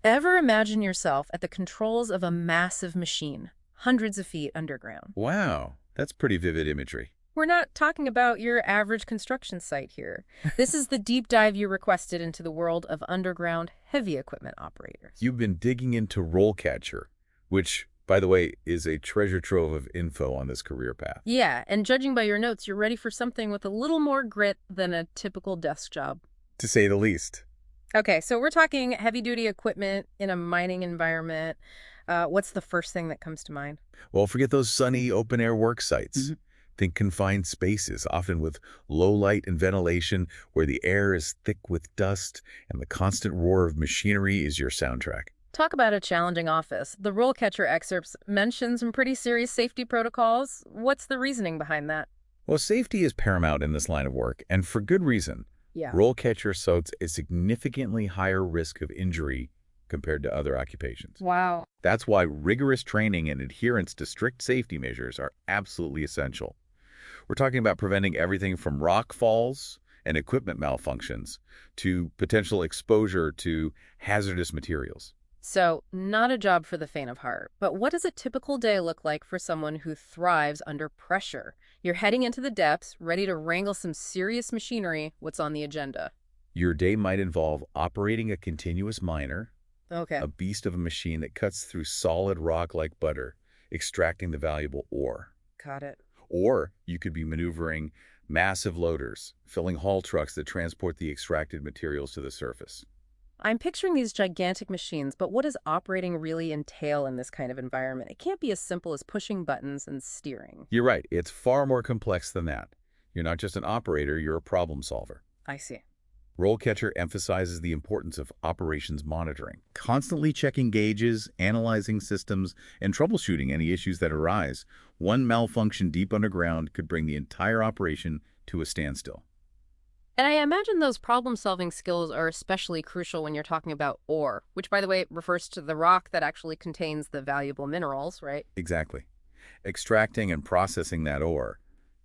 Ever imagine yourself at the controls of a massive machine, hundreds of feet underground? Wow, that's pretty vivid imagery. We're not talking about your average construction site here. This is the deep dive you requested into the world of underground heavy equipment operators. You've been digging into RoleCatcher, which, by the way, is a treasure trove of info on this career path. Yeah, and judging by your notes, you're ready for something with a little more grit than a typical desk job. To say the least. Okay, so we're talking heavy-duty equipment in a mining environment. What's the first thing that comes to mind? Well, forget those sunny open-air work sites. Think confined spaces, often with low light and ventilation, where the air is thick with dust and the constant roar of machinery is your soundtrack. Talk about a challenging office. The RoleCatcher excerpts mention some pretty serious safety protocols. What's the reasoning behind that? Well, safety is paramount in this line of work, and for good reason. Yeah. RoleCatcher cites a significantly higher risk of injury compared to other occupations. Wow. That's why rigorous training and adherence to strict safety measures are absolutely essential. We're talking about preventing everything from rock falls and equipment malfunctions to potential exposure to hazardous materials. So, not a job for the faint of heart. But what does a typical day look like for someone who thrives under pressure? You're heading into the depths, ready to wrangle some serious machinery. What's on the agenda? Your day might involve operating a continuous miner, Okay. a beast of a machine that cuts through solid rock like butter, extracting the valuable ore. Got it. Or you could be maneuvering massive loaders, filling haul trucks that transport the extracted materials to the surface. I'm picturing these gigantic machines, but what does operating really entail in this kind of environment? It can't be as simple as pushing buttons and steering. You're right, it's far more complex than that. You're not just an operator, you're a problem solver. I see. RoleCatcher emphasizes the importance of operations monitoring, constantly checking gauges, analyzing systems, and troubleshooting any issues that arise. One malfunction deep underground could bring the entire operation to a standstill. And I imagine those problem-solving skills are especially crucial when you're talking about ore, which, by the way, refers to the rock that actually contains the valuable minerals, right? Exactly. Extracting and processing that ore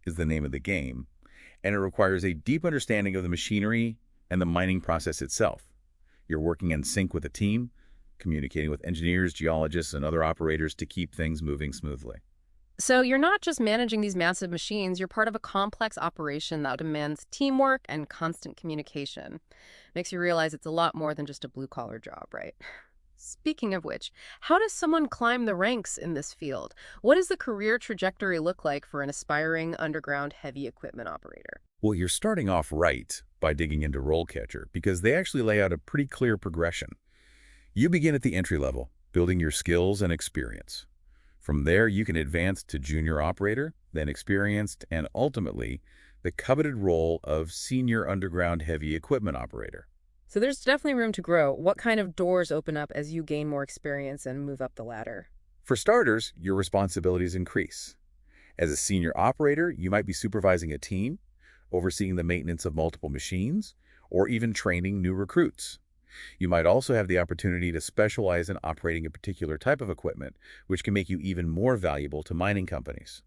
is the name of the game, and it requires a deep understanding of the machinery and the mining process itself. You're working in sync with a team, communicating with engineers, geologists, and other operators to keep things moving smoothly. So you're not just managing these massive machines, you're part of a complex operation that demands teamwork and constant communication. Makes you realize it's a lot more than just a blue-collar job, right? Speaking of which, how does someone climb the ranks in this field? What does the career trajectory look like for an aspiring underground heavy equipment operator? Well, you're starting off right by digging into RoleCatcher because they actually lay out a pretty clear progression. You begin at the entry level, building your skills and experience. From there, you can advance to junior operator, then experienced, and ultimately, the coveted role of senior underground heavy equipment operator. So there's definitely room to grow. What kind of doors open up as you gain more experience and move up the ladder? For starters, your responsibilities increase. As a senior operator, you might be supervising a team, overseeing the maintenance of multiple machines, or even training new recruits. You might also have the opportunity to specialize in operating a particular type of equipment, which can make you even more valuable to mining companies.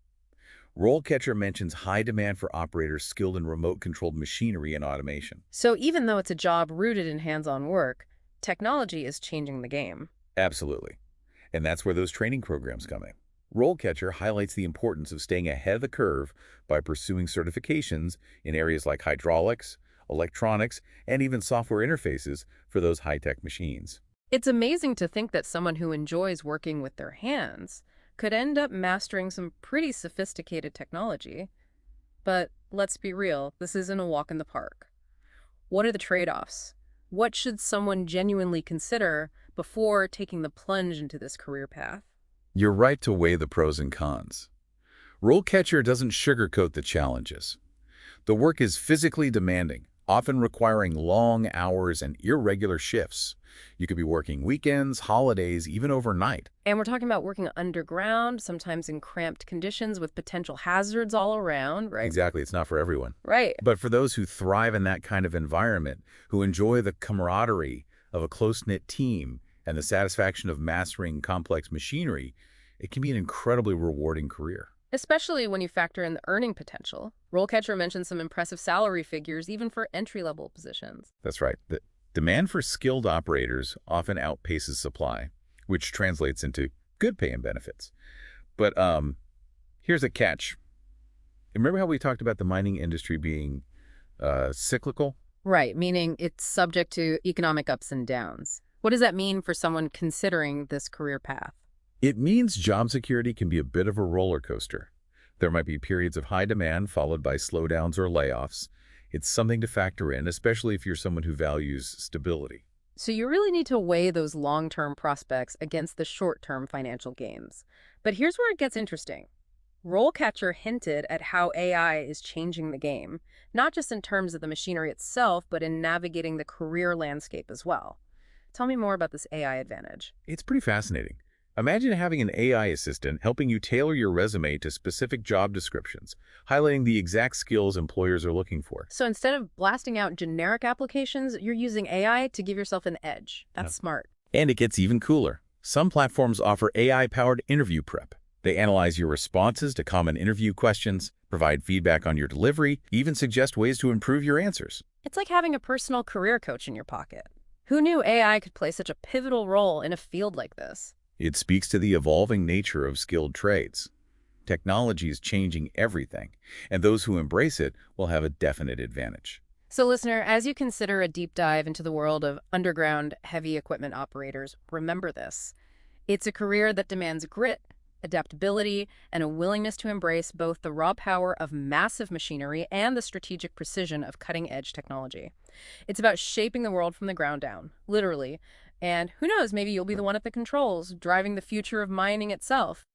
RoleCatcher mentions high demand for operators skilled in remote-controlled machinery and automation. So even though it's a job rooted in hands-on work, technology is changing the game. Absolutely. And that's where those training programs come in. RoleCatcher highlights the importance of staying ahead of the curve by pursuing certifications in areas like hydraulics, electronics, and even software interfaces for those high-tech machines. It's amazing to think that someone who enjoys working with their hands could end up mastering some pretty sophisticated technology. But let's be real, this isn't a walk in the park. What are the trade-offs? What should someone genuinely consider before taking the plunge into this career path? You're right to weigh the pros and cons. RoleCatcher doesn't sugarcoat the challenges. The work is physically demanding, often requiring long hours and irregular shifts. You could be working weekends, holidays, even overnight. And we're talking about working underground, sometimes in cramped conditions with potential hazards all around, right? Exactly, it's not for everyone. Right. But for those who thrive in that kind of environment, who enjoy the camaraderie of a close-knit team and the satisfaction of mastering complex machinery, it can be an incredibly rewarding career. Especially when you factor in the earning potential. RoleCatcher mentions some impressive salary figures, even for entry-level positions. That's right. Demand for skilled operators often outpaces supply, which translates into good pay and benefits. But here's a catch. Remember how we talked about the mining industry being cyclical? Right, meaning it's subject to economic ups and downs. What does that mean for someone considering this career path? It means job security can be a bit of a roller coaster. There might be periods of high demand followed by slowdowns or layoffs. It's something to factor in, especially if you're someone who values stability. So you really need to weigh those long-term prospects against the short-term financial gains. But here's where it gets interesting. RoleCatcher hinted at how AI is changing the game, not just in terms of the machinery itself, but in navigating the career landscape as well. Tell me more about this AI advantage. It's pretty fascinating. Imagine having an AI assistant helping you tailor your resume to specific job descriptions, highlighting the exact skills employers are looking for. So instead of blasting out generic applications, you're using AI to give yourself an edge. Yeah. That's smart. And it gets even cooler. Some platforms offer AI-powered interview prep. They analyze your responses to common interview questions, provide feedback on your delivery, even suggest ways to improve your answers. It's like having a personal career coach in your pocket. Who knew AI could play such a pivotal role in a field like this? It speaks to the evolving nature of skilled trades. Technology is changing everything, and those who embrace it will have a definite advantage. So listener, as you consider a deep dive into the world of underground heavy equipment operators, remember this. It's a career that demands grit, adaptability, and a willingness to embrace both the raw power of massive machinery and the strategic precision of cutting-edge technology. It's about shaping the world from the ground down, literally. And who knows, maybe you'll be the one at the controls, driving the future of mining itself.